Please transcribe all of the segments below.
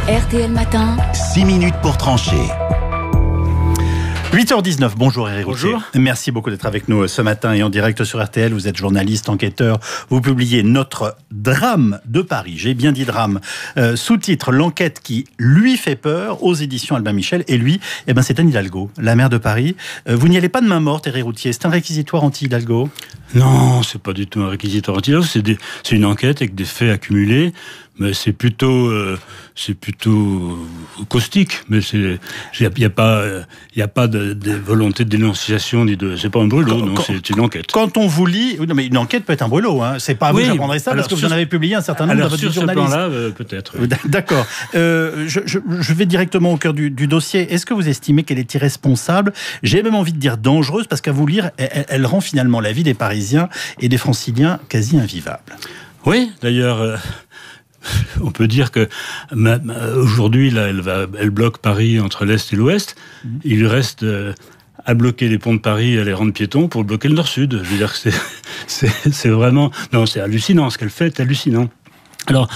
RTL Matin. 6 minutes pour trancher. 8h19, bonjour Éric Routier. Bonjour. Merci beaucoup d'être avec nous ce matin et en direct sur RTL. Vous êtes journaliste, enquêteur. Vous publiez Notre drame de Paris. J'ai bien dit drame. Sous-titre, l'enquête qui lui fait peur aux éditions Albin Michel. Et lui, c'est Anne Hidalgo, la maire de Paris. Vous n'y allez pas de main morte, Éric Routier. C'est un réquisitoire anti-Hidalgo? Non, c'est pas du tout un réquisitoire anti-Hidalgo. C'est une enquête avec des faits accumulés. Mais c'est plutôt caustique. Mais il y a pas de volonté de dénonciation ni de. C'est pas un brûlot, non. C'est une enquête. Quand on vous lit, non, mais une enquête peut être un brûlot. Hein. C'est pas à vous que j'apprendrai ça parce que vous en avez publié un certain nombre dans votre journaliste. Sur ce plan-là, peut-être. Oui. D'accord. Je vais directement au cœur du dossier. Est-ce que vous estimez qu'elle est irresponsable? J'ai même envie de dire dangereuse parce qu'à vous lire, elle rend finalement la vie des Parisiens et des Franciliens quasi invivable. Oui, d'ailleurs. On peut dire que aujourd'hui, là, elle bloque Paris entre l'Est et l'Ouest. Il lui reste à bloquer les ponts de Paris et à les rendre piétons pour bloquer le Nord-Sud. Je veux dire que c'est vraiment... Non, c'est hallucinant. Ce qu'elle fait est hallucinant. Alors,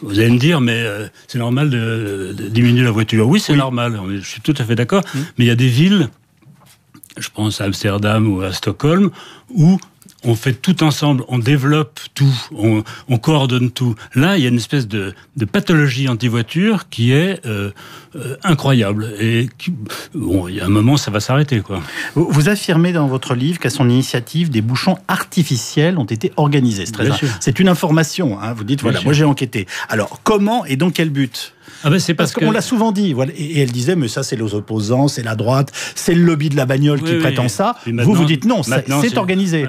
vous allez me dire, mais c'est normal de diminuer la voiture. Oui, c'est normal. Je suis tout à fait d'accord. Mais il y a des villes, je pense à Amsterdam ou à Stockholm, où on fait tout ensemble, on développe tout, on coordonne tout. Là, il y a une espèce de pathologie anti-voiture qui est incroyable. Et il y a un moment, ça va s'arrêter, quoi. Vous affirmez dans votre livre qu'à son initiative, des bouchons artificiels ont été organisés. C'est une information. Hein. Vous dites, voilà, moi j'ai enquêté. Alors, comment et dans quel but ? C'est parce qu'on l'a souvent dit. Voilà. Et elle disait, mais ça, c'est les opposants, c'est la droite, c'est le lobby de la bagnole qui prétend ça. Vous dites non, c'est organisé.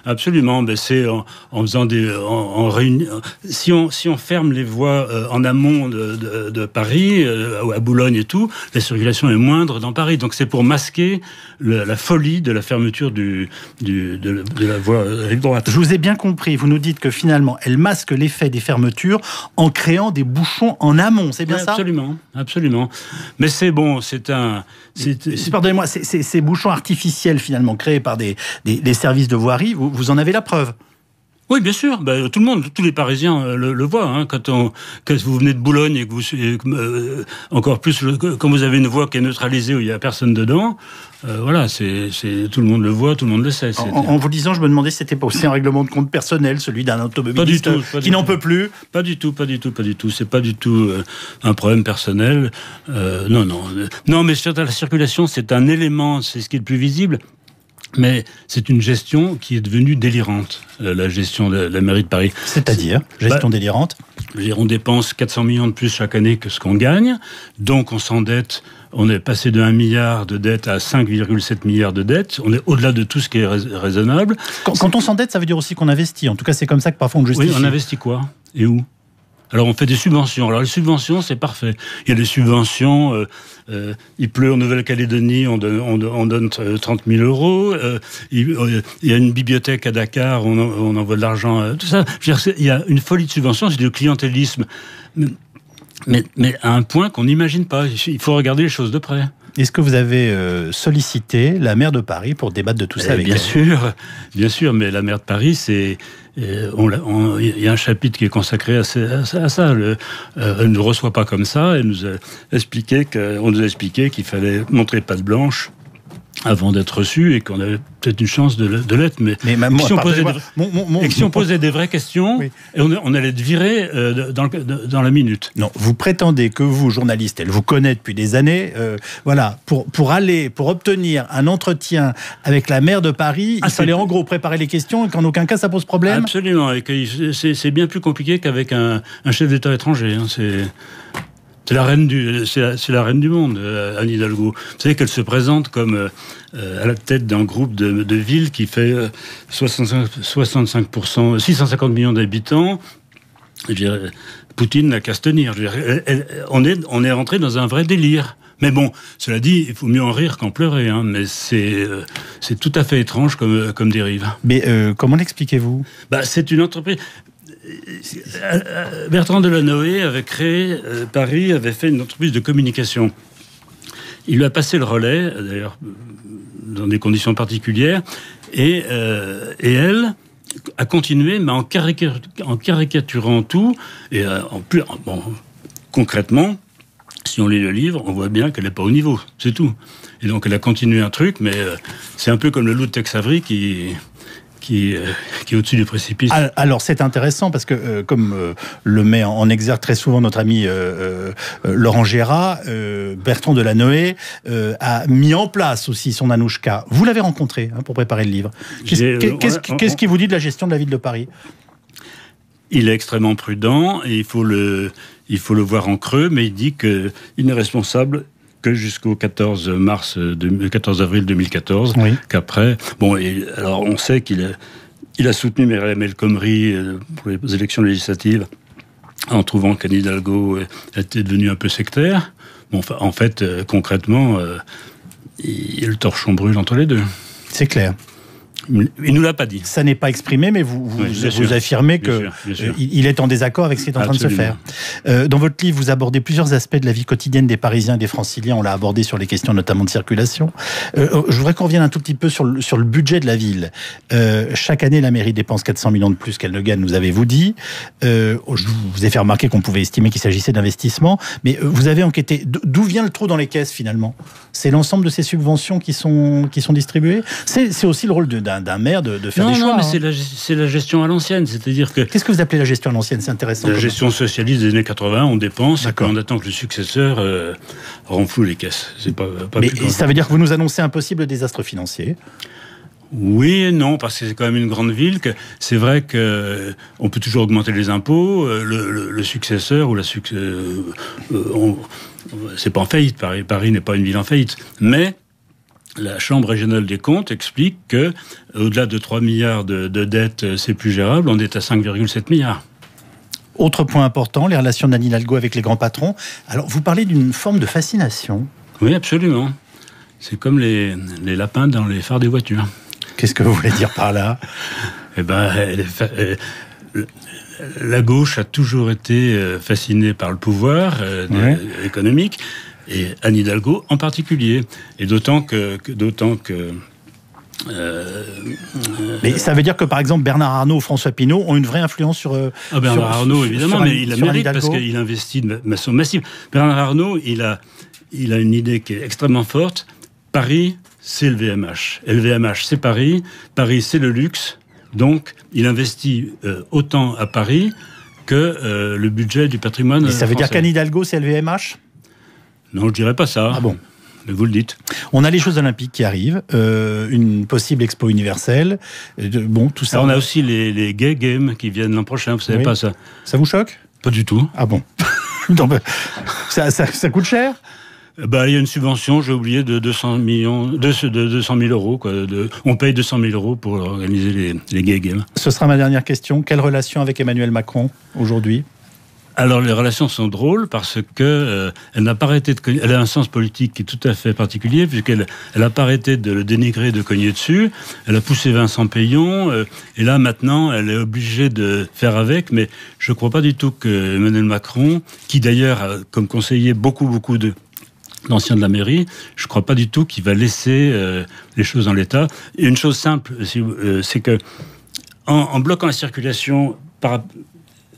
Absolument. Ben, c'est en faisant en réunion. Si on ferme les voies en amont de Paris, à Boulogne et tout, la circulation est moindre dans Paris. Donc c'est pour masquer la folie de la fermeture de la voie rive droite. Je vous ai bien compris. Vous nous dites que finalement, elle masque l'effet des fermetures en créant des bouchons en amont. C'est bien ça ? Absolument. Mais c'est bon, pardonnez-moi, ces bouchons artificiels finalement créés par des services de voirie, vous en avez la preuve ? Oui, bien sûr. Tout le monde, tous les Parisiens le voient. Hein. Quand vous venez de Boulogne et que vous, encore plus, quand vous avez une voie qui est neutralisée où il n'y a personne dedans, voilà, tout le monde le voit, tout le monde le sait. En vous disant, je me demandais si c'était pas aussi un règlement de compte personnel, celui d'un automobiliste qui n'en peut plus. Pas du tout. C'est pas du tout un problème personnel. Non, mais sur la circulation, c'est un élément, c'est ce qui est le plus visible. Mais c'est une gestion qui est devenue délirante, la gestion de la mairie de Paris. C'est-à-dire gestion délirante. On dépense 400 millions de plus chaque année que ce qu'on gagne, donc on s'endette. On est passé de 1 milliard de dettes à 5,7 milliards de dettes. On est au-delà de tout ce qui est raisonnable. Quand on s'endette, ça veut dire aussi qu'on investit. En tout cas, c'est comme ça que parfois on le justifie. Oui, on investit quoi ? Et où ? Alors on fait des subventions. Alors les subventions, c'est parfait. Il y a des subventions. Il pleut en Nouvelle-Calédonie, on donne 30 000 euros. Il y a une bibliothèque à Dakar, on envoie de l'argent. Tout ça. Je veux dire, il y a une folie de subventions, c'est du clientélisme. Mais à un point qu'on n'imagine pas. Il faut regarder les choses de près. Est-ce que vous avez sollicité la maire de Paris pour débattre de tout ça avec elle ? Bien sûr, mais la maire de Paris, il y a un chapitre qui est consacré à ça. Elle ne nous reçoit pas comme ça. Elle nous a expliqué qu'il fallait montrer patte blanche avant d'être reçu et qu'on avait peut-être une chance de l'être. Mais si on posait des vraies questions, oui. Et on allait être viré dans la minute. Non, vous prétendez que vous, journaliste, elle vous connaît depuis des années, pour obtenir un entretien avec la maire de Paris, il fallait en gros préparer les questions et qu'en aucun cas ça pose problème. Absolument, et que c'est bien plus compliqué qu'avec un chef d'État étranger. Hein, c'est la reine du monde, Anne Hidalgo. Vous savez qu'elle se présente comme à la tête d'un groupe de villes qui fait 65%, 650 millions d'habitants. Je dirais, Poutine n'a qu'à se tenir. Je dirais, on est rentré dans un vrai délire. Mais bon, cela dit, il faut mieux en rire qu'en pleurer. Hein, mais c'est tout à fait étrange comme dérive. Mais comment l'expliquez-vous ? C'est une entreprise... Bertrand Delanoë avait créé, Paris avait fait une entreprise de communication. Il lui a passé le relais, d'ailleurs, dans des conditions particulières, et elle a continué, mais en caricaturant tout, et concrètement, si on lit le livre, on voit bien qu'elle n'est pas au niveau, c'est tout. Et donc elle a continué un truc, mais c'est un peu comme le loup de Tex Avery qui est au-dessus du précipice. Alors c'est intéressant parce que comme le met en exergue très souvent notre ami Laurent Gérard, Bertrand Delanoë a mis en place aussi son Anouchka. Vous l'avez rencontré pour préparer le livre. Qu'est-ce qu'il vous dit de la gestion de la ville de Paris ? Il est extrêmement prudent et il faut le voir en creux, mais il dit qu'il n'est responsable que jusqu'au 14 avril 2014, oui. Qu'après... Bon, alors on sait qu'il a soutenu Myriam El Khomri pour les élections législatives en trouvant qu'Anne Hidalgo était devenue un peu sectaire. Bon, enfin, en fait, concrètement, le torchon brûle entre les deux. C'est clair. Il nous l'a pas dit. Ça n'est pas exprimé, mais vous affirmez qu'il est en désaccord avec ce qui est en train de se faire. Dans votre livre, vous abordez plusieurs aspects de la vie quotidienne des Parisiens et des Franciliens. On l'a abordé sur les questions notamment de circulation. Je voudrais qu'on revienne un tout petit peu sur le budget de la ville. Chaque année, la mairie dépense 400 millions de plus qu'elle ne gagne, nous avez-vous dit. Je vous ai fait remarquer qu'on pouvait estimer qu'il s'agissait d'investissement. Mais vous avez enquêté. D'où vient le trou dans les caisses, finalement ? C'est l'ensemble de ces subventions qui sont distribuées ? C'est aussi le rôle d'un maire de faire des choix. Non, mais c'est la gestion à l'ancienne, c'est-à-dire que... Qu'est-ce que vous appelez la gestion à l'ancienne ? C'est intéressant. La gestion socialiste des années 80, on dépense, et on attend que le successeur renfloue les caisses. C'est pas mais ça veut dire que vous nous annoncez un possible désastre financier ? Oui et non, parce que c'est quand même une grande ville. C'est vrai qu'on peut toujours augmenter les impôts. Le successeur ou c'est pas en faillite. Paris n'est pas une ville en faillite. Mais la Chambre régionale des comptes explique que, au-delà de 3 milliards de dettes, c'est plus gérable. On est à 5,7 milliards. Autre point important, les relations d'Anne Hidalgo avec les grands patrons. Alors, vous parlez d'une forme de fascination. Oui, absolument. C'est comme les lapins dans les phares des voitures. Qu'est-ce que vous voulez dire par là ? Eh ben, la gauche a toujours été fascinée par le pouvoir économique, et Anne Hidalgo en particulier. Et d'autant que mais ça veut dire que, par exemple, Bernard Arnault ou François Pinault ont une vraie influence sur... Bernard Arnault, évidemment, mais il la mérite parce qu'il investit de façon massive. Bernard Arnault, il a une idée qui est extrêmement forte. Paris, c'est le VMH. Et le VMH, c'est Paris. Paris, c'est le luxe. Donc, il investit autant à Paris que le budget du patrimoine français. Ça veut dire qu'Anne Hidalgo, c'est le VMH ? Non, je ne dirais pas ça. Ah bon ? Mais vous le dites. On a les Jeux Olympiques qui arrivent, une possible expo universelle. Tout ça. Alors on a aussi les Gay Games qui viennent l'an prochain, vous savez pas ça. Ça vous choque ? Pas du tout. Ah bon ? Ça coûte cher ? Il y a une subvention, j'ai oublié, de 200 000 euros. On paye 200 000 euros pour organiser les Gay Games. Ce sera ma dernière question. Quelle relation avec Emmanuel Macron aujourd'hui ? Alors, les relations sont drôles parce que elle n'a pas arrêté elle a un sens politique qui est tout à fait particulier, puisqu'elle n'a pas arrêté de le dénigrer, de cogner dessus. Elle a poussé Vincent Peillon, et là, maintenant, elle est obligée de faire avec. Mais je ne crois pas du tout que Emmanuel Macron, qui d'ailleurs a comme conseiller beaucoup d'anciens de la mairie, je ne crois pas du tout qu'il va laisser les choses en l'état. Et une chose simple, c'est que en bloquant la circulation,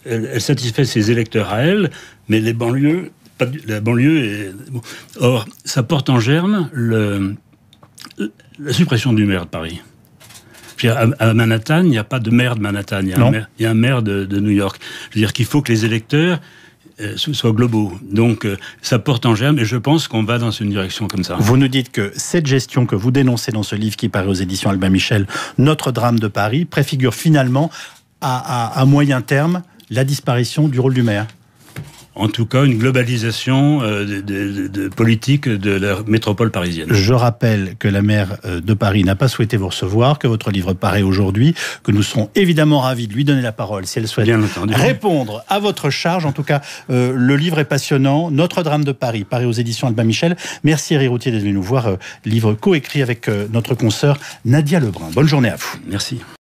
elle satisfait ses électeurs à elle, mais les banlieues, la banlieue est... Or, ça porte en germe la suppression du maire de Paris. À Manhattan, il n'y a pas de maire de Manhattan, il y a un maire de New York. Je veux dire qu'il faut que les électeurs soient globaux. Donc, ça porte en germe, et je pense qu'on va dans une direction comme ça. Vous nous dites que cette gestion que vous dénoncez dans ce livre qui paraît aux éditions Albin Michel, Notre drame de Paris, préfigure finalement, à moyen terme, la disparition du rôle du maire. En tout cas, une globalisation de politique de la métropole parisienne. Je rappelle que la maire de Paris n'a pas souhaité vous recevoir, que votre livre paraît aujourd'hui, que nous serons évidemment ravis de lui donner la parole si elle souhaite répondre à votre charge. En tout cas, le livre est passionnant. Notre drame de Paris, paru aux éditions Albin Michel. Merci Éric Routhier d'être venu nous voir. Livre coécrit avec notre consoeur Nadia Lebrun. Bonne journée à vous. Merci.